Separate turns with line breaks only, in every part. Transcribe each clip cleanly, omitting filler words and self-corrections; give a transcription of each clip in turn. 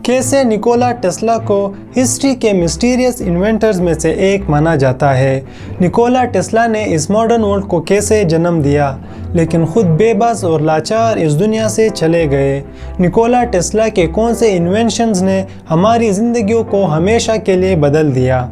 कैसे Nikola Tesla को history के मिस्टीरियस इन्वेंटर्स में से एक माना जाता है। निकोला टेस्ला ने इस मॉडर्न वर्ल्ड को कैसे जन्म दिया, लेकिन खुद बेबस और लाचार इस दुनिया से चले गए। निकोला टेस्ला के कौन से इन्वेंशंस ने हमारी ज़िंदगियों को हमेशा के लिए बदल दिया।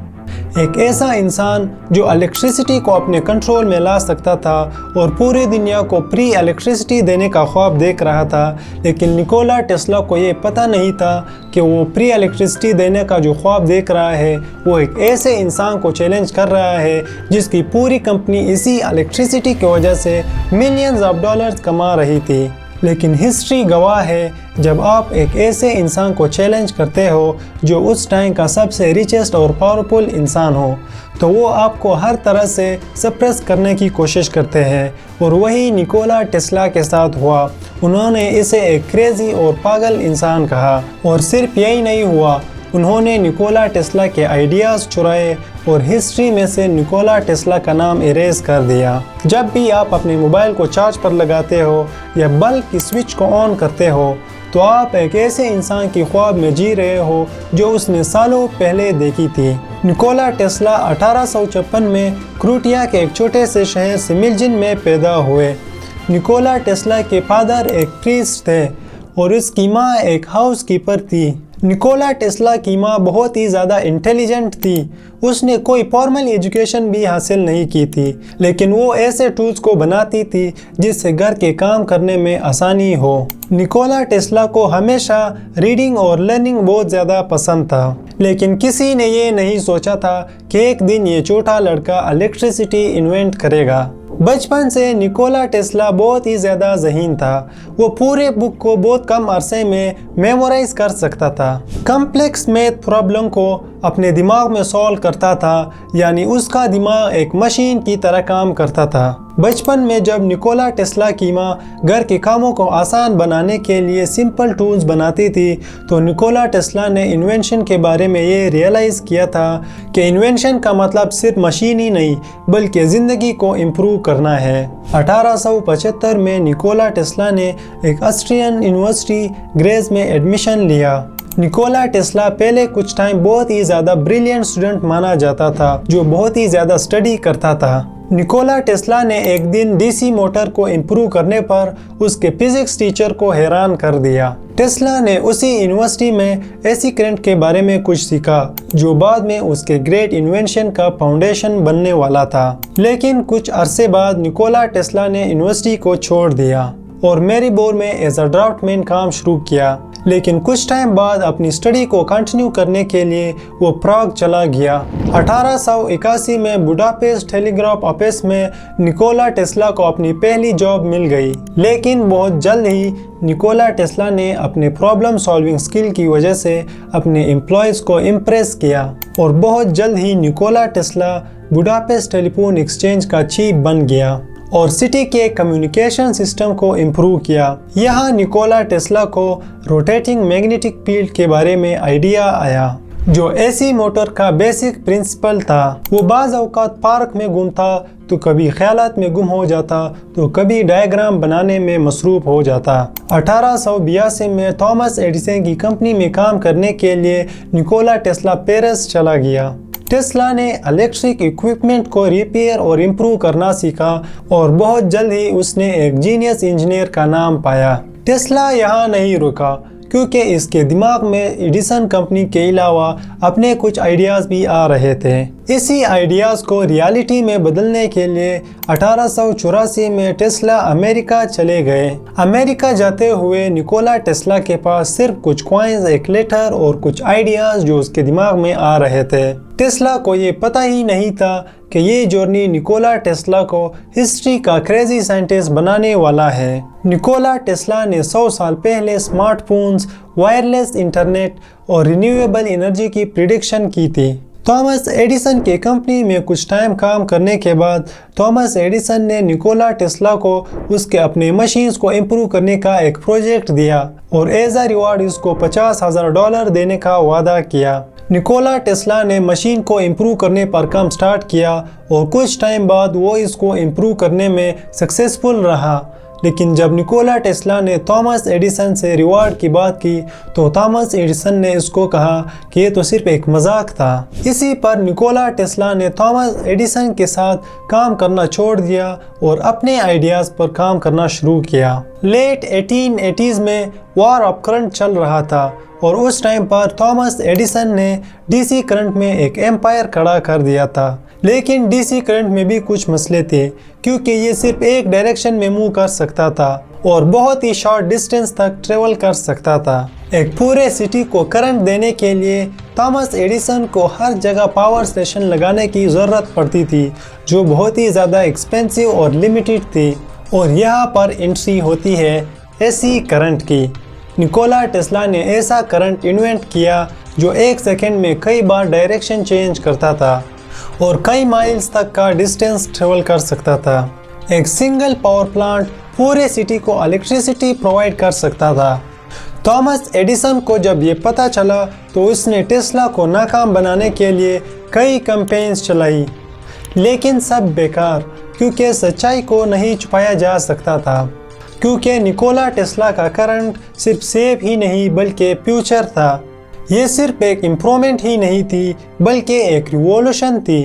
एक ऐसा इंसान जो इलेक्ट्रिसिटी को अपने कंट्रोल में ला सकता था और पूरी दुनिया को फ्री इलेक्ट्रिसिटी देने का ख्वाब देख रहा था, लेकिन निकोला टेस्ला को ये पता नहीं था कि वो फ्री इलेक्ट्रिसिटी देने का जो ख्वाब देख रहा है वो एक ऐसे इंसान को चैलेंज कर रहा है जिसकी पूरी कंपनी इसी इलेक्ट्रिसिटी की वजह से मिलियंस ऑफ डॉलर्स कमा रही थी। लेकिन हिस्ट्री गवाह है, जब आप एक ऐसे इंसान को चैलेंज करते हो जो उस टाइम का सबसे रिचेस्ट और पावरफुल इंसान हो, तो वो आपको हर तरह से सप्रेस करने की कोशिश करते हैं। और वही निकोला टेस्ला के साथ हुआ। उन्होंने इसे एक क्रेजी और पागल इंसान कहा। और सिर्फ यही नहीं हुआ, उन्होंने निकोला टेस्ला के आइडियाज़ चुराए और हिस्ट्री में से निकोला टेस्ला का नाम इरेज कर दिया। जब भी आप अपने मोबाइल को चार्ज पर लगाते हो या बल्ब की स्विच को ऑन करते हो, तो आप एक ऐसे इंसान की ख्वाब में जी रहे हो जो उसने सालों पहले देखी थी। निकोला टेस्ला 1856 में क्रूटिया के एक छोटे से शहर सिमिल्जिन में पैदा हुए। निकोला टेस्ला के फादर एक प्रीस्ट थे और उसकी माँ एक हाउस कीपर थी। निकोला टेस्ला की माँ बहुत ही ज़्यादा इंटेलिजेंट थी। उसने कोई फॉर्मल एजुकेशन भी हासिल नहीं की थी, लेकिन वो ऐसे टूल्स को बनाती थी जिससे घर के काम करने में आसानी हो। निकोला टेस्ला को हमेशा रीडिंग और लर्निंग बहुत ज़्यादा पसंद था, लेकिन किसी ने ये नहीं सोचा था कि एक दिन ये छोटा लड़का इलेक्ट्रिसिटी इन्वेंट करेगा। बचपन से निकोला टेस्ला बहुत ही ज़्यादा ज़हीन था। वो पूरे बुक को बहुत कम अरसे में मेमोराइज कर सकता था। कॉम्प्लेक्स मैथ प्रॉब्लम को अपने दिमाग में सॉल्व करता था, यानी उसका दिमाग एक मशीन की तरह काम करता था। बचपन में जब निकोला टेस्ला की माँ घर के कामों को आसान बनाने के लिए सिंपल टूल्स बनाती थी, तो निकोला टेस्ला ने इन्वेंशन के बारे में ये रियलाइज़ किया था कि इन्वेंशन का मतलब सिर्फ मशीन ही नहीं बल्कि ज़िंदगी को इम्प्रूव करना है। 1875 में निकोला टेस्ला ने एक ऑस्ट्रियन यूनिवर्सिटी ग्रेज में एडमिशन लिया। निकोला टेस्ला पहले कुछ टाइम बहुत ही ज़्यादा ब्रिलियंट स्टूडेंट माना जाता था, जो बहुत ही ज़्यादा स्टडी करता था। निकोला टेस्ला ने एक दिन डीसी मोटर को इम्प्रूव करने पर उसके फिजिक्स टीचर को हैरान कर दिया। टेस्ला ने उसी यूनिवर्सिटी में एसी करंट के बारे में कुछ सीखा, जो बाद में उसके ग्रेट इन्वेंशन का फाउंडेशन बनने वाला था। लेकिन कुछ अरसे बाद निकोला टेस्ला ने यूनिवर्सिटी को छोड़ दिया और मेरीबोर में एज अ ड्राफ्टमैन काम शुरू किया। लेकिन कुछ टाइम बाद अपनी स्टडी को कंटिन्यू करने के लिए वो प्राग चला गया। 1881 में बुडापेस्ट टेलीग्राफ ऑफिस में निकोला टेस्ला को अपनी पहली जॉब मिल गई। लेकिन बहुत जल्द ही निकोला टेस्ला ने अपने प्रॉब्लम सॉल्विंग स्किल की वजह से अपने एम्प्लॉयज़ को इम्प्रेस किया और बहुत जल्द ही Nikola Tesla Budapest telephone exchange का चीफ बन गया और सिटी के कम्युनिकेशन सिस्टम को इम्प्रूव किया। यहाँ निकोला टेस्ला को रोटेटिंग मैग्नेटिक फील्ड के बारे में आइडिया आया, जो एसी मोटर का बेसिक प्रिंसिपल था। वो बाज़ औक़ात पार्क में घूमता तो कभी ख्यालात में गुम हो जाता, तो कभी डायग्राम बनाने में मसरूफ़ हो जाता। 1882 में थॉमस एडिसन की कंपनी में काम करने के लिए निकोला टेस्ला पेरिस चला गया। टेस्ला ने इलेक्ट्रिक इक्विपमेंट को रिपेयर और इम्प्रूव करना सीखा और बहुत जल्द ही उसने एक जीनियस इंजीनियर का नाम पाया। टेस्ला यहाँ नहीं रुका, क्योंकि इसके दिमाग में एडिसन कंपनी के अलावा अपने कुछ आइडियाज़ भी आ रहे थे। इसी आइडियाज़ को रियलिटी में बदलने के लिए 1884 में टेस्ला अमेरिका चले गए। अमेरिका जाते हुए निकोला टेस्ला के पास सिर्फ कुछ कॉइन्स, एक लेटर और कुछ आइडियाज़ जो उसके दिमाग में आ रहे थे। टेस्ला को ये पता ही नहीं था कि ये जर्नी निकोला टेस्ला को हिस्ट्री का क्रेजी साइंटिस्ट बनाने वाला है। निकोला टेस्ला ने 100 साल पहले स्मार्टफोन्स, वायरलेस इंटरनेट और रिन्यूएबल एनर्जी की प्रिडिक्शन की थी। थॉमस एडिसन के कंपनी में कुछ टाइम काम करने के बाद थॉमस एडिसन ने निकोला टेस्ला को उसके अपने मशीन्स को इम्प्रूव करने का एक प्रोजेक्ट दिया और एज अ रिवार्ड उसको $50,000 देने का वादा किया। निकोला टेस्ला ने मशीन को इम्प्रूव करने पर काम स्टार्ट किया और कुछ टाइम बाद वो इसको इम्प्रूव करने में सक्सेसफुल रहा। लेकिन जब निकोला टेस्ला ने थॉमस एडिसन से रिवार्ड की बात की तो थॉमस एडिसन ने इसको कहा कि ये तो सिर्फ एक मजाक था। इसी पर निकोला टेस्ला ने थॉमस एडिसन के साथ काम करना छोड़ दिया और अपने आइडियाज़ पर काम करना शुरू किया। लेट 1880s में वॉर ऑफ करंट चल रहा था और उस टाइम पर थॉमस एडिसन ने डीसी करंट में एक एम्पायर खड़ा कर दिया था। लेकिन डीसी करंट में भी कुछ मसले थे क्योंकि ये सिर्फ एक डायरेक्शन में मूव कर सकता था और बहुत ही शॉर्ट डिस्टेंस तक ट्रेवल कर सकता था। एक पूरे सिटी को करंट देने के लिए थॉमस एडिसन को हर जगह पावर स्टेशन लगाने की ज़रूरत पड़ती थी जो बहुत ही ज़्यादा एक्सपेंसिव और लिमिटेड थी। और यहाँ पर एंट्री होती है एसी करंट की। निकोला टेस्ला ने ऐसा करंट इन्वेंट किया जो एक सेकेंड में कई बार डायरेक्शन चेंज करता था और कई माइल्स तक का डिस्टेंस ट्रेवल कर सकता था। एक सिंगल पावर प्लांट पूरे सिटी को इलेक्ट्रिसिटी प्रोवाइड कर सकता था। थॉमस एडिसन को जब ये पता चला तो उसने टेस्ला को नाकाम बनाने के लिए कई कैंपेन्स चलाई, लेकिन सब बेकार क्योंकि सच्चाई को नहीं छुपाया जा सकता था। क्योंकि निकोला टेस्ला का करंट सिर्फ सेव ही नहीं बल्कि फ्यूचर था। ये सिर्फ एक इम्प्रूवमेंट ही नहीं थी बल्कि एक रिवॉल्यूशन थी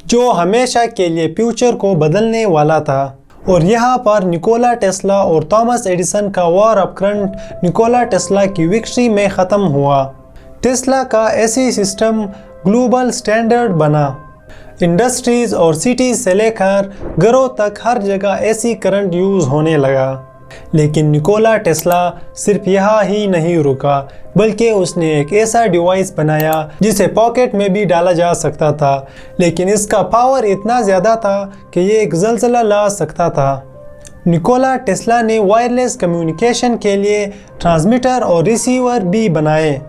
जो हमेशा के लिए फ्यूचर को बदलने वाला था। और यहाँ पर निकोला टेस्ला और थॉमस एडिसन का war of current Nikola Tesla की विक्ट्री में ख़त्म हुआ। टेस्ला का एसी सिस्टम ग्लोबल स्टैंडर्ड बना। इंडस्ट्रीज़ और सिटीज़ से लेकर घरों तक हर जगह एसी करंट यूज़ होने लगा। लेकिन निकोला टेस्ला सिर्फ यहाँ ही नहीं रुका बल्कि उसने एक ऐसा डिवाइस बनाया जिसे पॉकेट में भी डाला जा सकता था, लेकिन इसका पावर इतना ज़्यादा था कि ये एक ज़लज़ला ला सकता था। निकोला टेस्ला ने वायरलेस कम्युनिकेशन के लिए ट्रांसमीटर और रिसीवर भी बनाए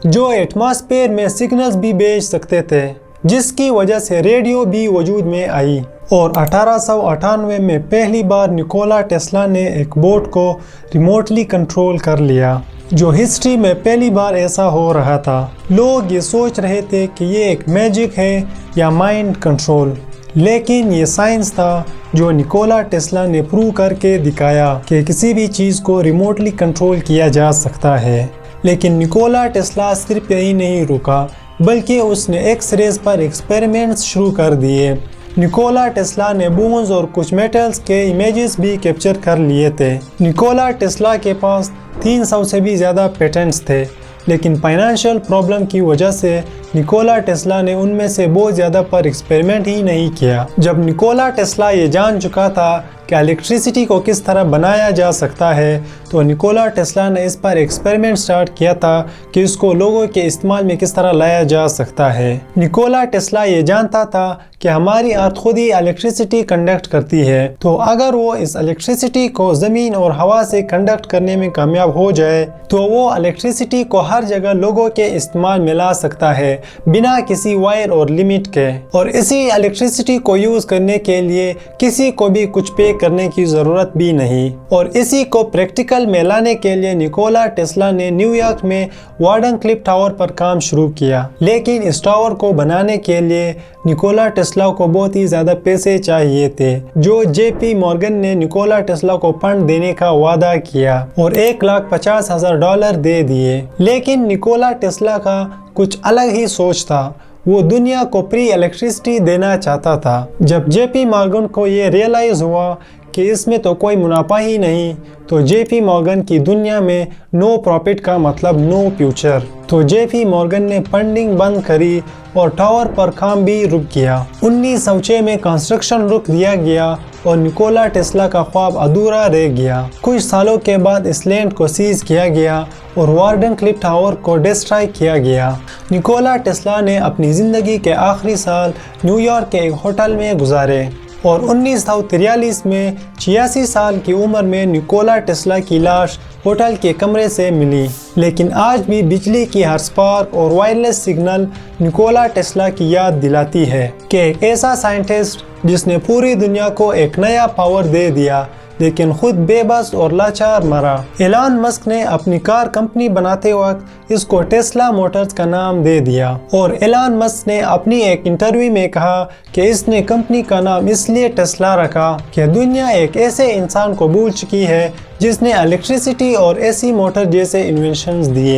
जो एटमॉस्फेयर में सिग्नल्स भी भेज सकते थे, जिसकी वजह से रेडियो भी वजूद में आई। और 1898 में पहली बार निकोला टेस्ला ने एक बोट को रिमोटली कंट्रोल कर लिया, जो हिस्ट्री में पहली बार ऐसा हो रहा था। लोग ये सोच रहे थे कि ये एक मैजिक है या माइंड कंट्रोल, लेकिन ये साइंस था जो निकोला टेस्ला ने प्रूव करके दिखाया कि किसी भी चीज़ को रिमोटली कंट्रोल किया जा सकता है। लेकिन निकोला टेस्ला सिर्फ यही नहीं रुका बल्कि उसने एक्स-रेज पर एक्सपेरिमेंट्स शुरू कर दिए। निकोला टेस्ला ने बोन्स और कुछ मेटल्स के इमेजेस भी कैप्चर कर लिए थे। निकोला टेस्ला के पास 300 से भी ज़्यादा पेटेंट्स थे, लेकिन फाइनेंशियल प्रॉब्लम की वजह से निकोला टेस्ला ने उनमें से बहुत ज़्यादा पर एक्सपेरिमेंट ही नहीं किया। जब निकोला टेस्ला ये जान चुका था कि इलेक्ट्रिसिटी को किस तरह बनाया जा सकता है, तो निकोला टेस्ला ने इस पर एक्सपेरिमेंट स्टार्ट किया था कि इसको लोगों के इस्तेमाल में किस तरह लाया जा सकता है। निकोला टेस्ला ये जानता था कि हमारी अर्थ खुद ही इलेक्ट्रिसिटी कंडक्ट करती है, तो अगर वो इस इलेक्ट्रिसिटी को ज़मीन और हवा से कंडक्ट करने में कामयाब हो जाए तो वो इलेक्ट्रिसिटी को हर जगह लोगों के इस्तेमाल में ला सकता है बिना किसी वायर और लिमिट के। और इसी इलेक्ट्रिसिटी को यूज़ करने के लिए किसी को भी कुछ पे करने की ज़रूरत भी नहीं। और इसी को प्रैक्टिकल में लाने के लिए निकोला टेस्ला ने न्यूयॉर्क में वार्डेनक्लिफ टावर पर काम शुरू किया। लेकिन इस टावर को बनाने के लिए निकोला टेस्ला को बहुत ही ज़्यादा पैसे चाहिए थे, जो जेपी मॉर्गन ने निकोला टेस्ला को फंड देने का वादा किया और $1,50,000 दे दिए। लेकिन निकोला टेस्ला का कुछ अलग ही सोच था। वो दुनिया को फ्री इलेक्ट्रिसिटी देना चाहता था। जब जेपी मॉर्गन को ये रियलाइज़ हुआ कि इसमें तो कोई मुनाफा ही नहीं, तो जेपी मॉर्गन की दुनिया में नो प्रॉफिट का मतलब नो फ्यूचर। तो जेपी मॉर्गन ने फंडिंग बंद करी और टावर पर काम भी रुक गया। 1906 में कंस्ट्रक्शन रुक दिया गया और निकोला टेस्ला का ख्वाब अधूरा रह गया। कुछ सालों के बाद इस लैंड को सीज किया गया और वार्डेनक्लिफ टावर को डिस्ट्रॉय किया गया। निकोला टेस्ला ने अपनी ज़िंदगी के आखिरी साल न्यूयॉर्क के एक होटल में गुजारे और 1943 में 86 साल की उम्र में निकोला टेस्ला की लाश होटल के कमरे से मिली। लेकिन आज भी बिजली की हर स्पार्क और वायरलेस सिग्नल निकोला टेस्ला की याद दिलाती है कि एक ऐसा साइंटिस्ट जिसने पूरी दुनिया को एक नया पावर दे दिया, लेकिन खुद बेबस और लाचार मरा। एलन मस्क ने अपनी कार कंपनी बनाते वक्त इसको टेस्ला मोटर्स का नाम दे दिया और एलन मस्क ने अपनी एक इंटरव्यू में कहा कि इसने कंपनी का नाम इसलिए टेस्ला रखा कि दुनिया एक ऐसे इंसान को भूल चुकी है जिसने इलेक्ट्रिसिटी और एसी मोटर जैसे इन्वेंशंस दिए।